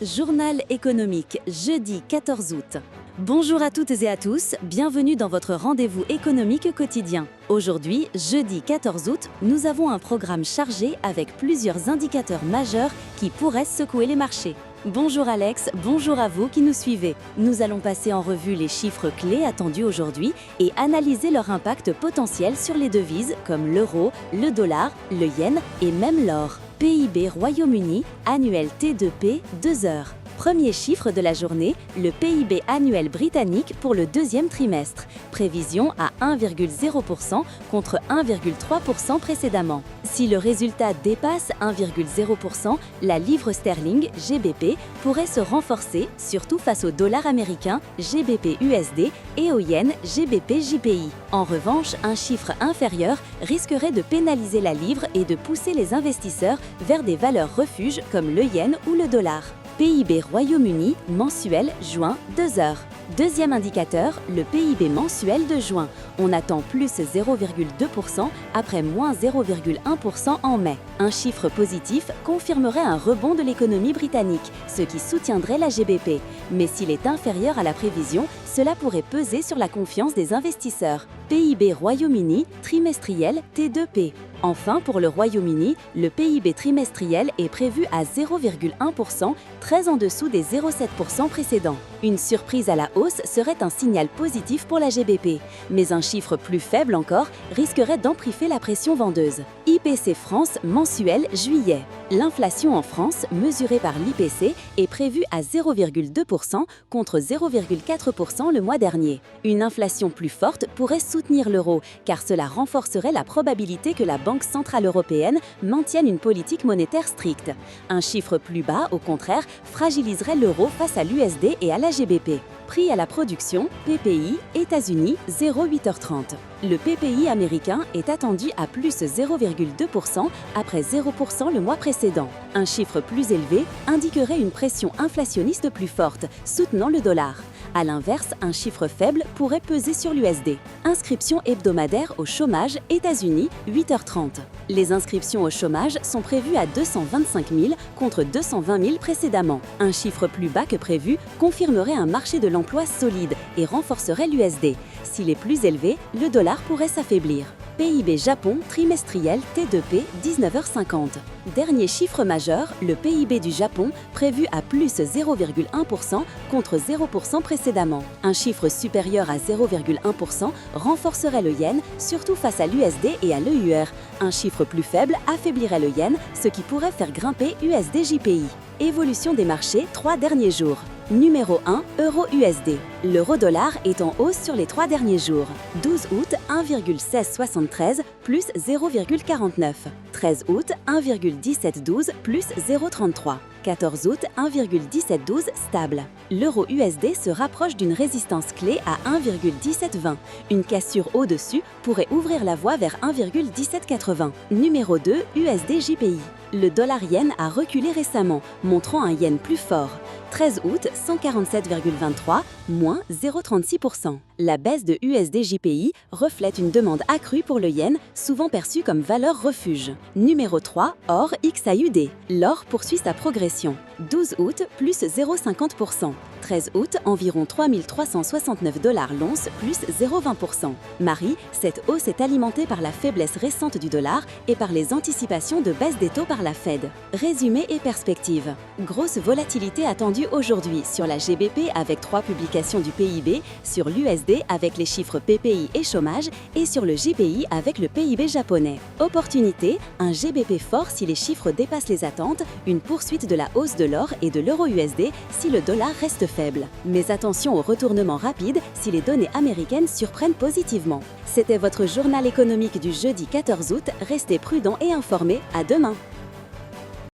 Journal économique, jeudi 14 août. Bonjour à toutes et à tous, bienvenue dans votre rendez-vous économique quotidien. Aujourd'hui, jeudi 14 août, nous avons un programme chargé avec plusieurs indicateurs majeurs qui pourraient secouer les marchés. Bonjour Alex, bonjour à vous qui nous suivez. Nous allons passer en revue les chiffres clés attendus aujourd'hui et analyser leur impact potentiel sur les devises comme l'euro, le dollar, le yen et même l'or. PIB Royaume-Uni, annuel T2P, 2 heures. Premier chiffre de la journée, le PIB annuel britannique pour le deuxième trimestre. Prévision à 1,0% contre 1,3% précédemment. Si le résultat dépasse 1,0%, la livre sterling GBP pourrait se renforcer, surtout face au dollar américain GBP USD et au yen GBP JPY. En revanche, un chiffre inférieur risquerait de pénaliser la livre et de pousser les investisseurs vers des valeurs refuges comme le yen ou le dollar. PIB Royaume-Uni, mensuel, juin, 2 heures. Deuxième indicateur, le PIB mensuel de juin. On attend plus 0,2% après moins 0,1% en mai. Un chiffre positif confirmerait un rebond de l'économie britannique, ce qui soutiendrait la GBP. Mais s'il est inférieur à la prévision, cela pourrait peser sur la confiance des investisseurs. PIB Royaume-Uni, trimestriel, T2P. Enfin, pour le Royaume-Uni, le PIB trimestriel est prévu à 0,1%, très en dessous des 0,7% précédents. Une surprise à la hausse serait un signal positif pour la GBP, mais un chiffre plus faible encore risquerait d'amplifier la pression vendeuse. IPC France mensuel juillet. L'inflation en France, mesurée par l'IPC, est prévue à 0,2% contre 0,4% le mois dernier. Une inflation plus forte pourrait soutenir l'euro, car cela renforcerait la probabilité que la Banque centrale européenne maintienne une politique monétaire stricte. Un chiffre plus bas, au contraire, fragiliserait l'euro face à l'USD et à la GBP. Prix à la production, PPI, États-Unis, 0,8h30. Le PPI américain est attendu à plus 0,2% après 0% le mois précédent. Un chiffre plus élevé indiquerait une pression inflationniste plus forte, soutenant le dollar. A l'inverse, un chiffre faible pourrait peser sur l'USD. Inscription hebdomadaire au chômage, États-Unis, 8h30. Les inscriptions au chômage sont prévues à 225 000 contre 220 000 précédemment. Un chiffre plus bas que prévu confirmerait un marché de l'emploi solide et renforcerait l'USD. S'il est plus élevé, le dollar pourrait s'affaiblir. PIB Japon trimestriel T2P 19h50. Dernier chiffre majeur, le PIB du Japon prévu à plus 0,1% contre 0% précédemment. Un chiffre supérieur à 0,1% renforcerait le yen, surtout face à l'USD et à l'EUR. Un chiffre plus faible affaiblirait le yen, ce qui pourrait faire grimper USD JPY. Évolution des marchés 3 derniers jours. Numéro 1, Euro-USD. L'euro-dollar est en hausse sur les 3 derniers jours. 12 août, 1,1673 plus 0,49. 13 août, 1,1712 plus 0,33. 14 août, 1,1712 stable. L'euro-USD se rapproche d'une résistance clé à 1,1720. Une cassure au-dessus pourrait ouvrir la voie vers 1,1780. Numéro 2, USD-JPY. Le dollar-yen a reculé récemment, montrant un yen plus fort. 13 août, 147,23, moins 0,36%. La baisse de USD-JPY reflète une demande accrue pour le yen, souvent perçue comme valeur refuge. Numéro 3, or XAUD. L'or poursuit sa progression. 12 août, plus 0,50%. 13 août, environ 3 369 $ l'once, plus 0,20%. Marie, cette hausse est alimentée par la faiblesse récente du dollar et par les anticipations de baisse des taux par la Fed. Résumé et perspective. Grosse volatilité attendue aujourd'hui sur la GBP avec 3 publications du PIB, sur l'USD avec les chiffres PPI et chômage et sur le JPY avec le PIB japonais. Opportunité, un GBP fort si les chiffres dépassent les attentes, une poursuite de la hausse de l'or et de l'euro-USD si le dollar reste faible. Mais attention au retournement rapide si les données américaines surprennent positivement. C'était votre journal économique du jeudi 14 août. Restez prudents et informés. À demain.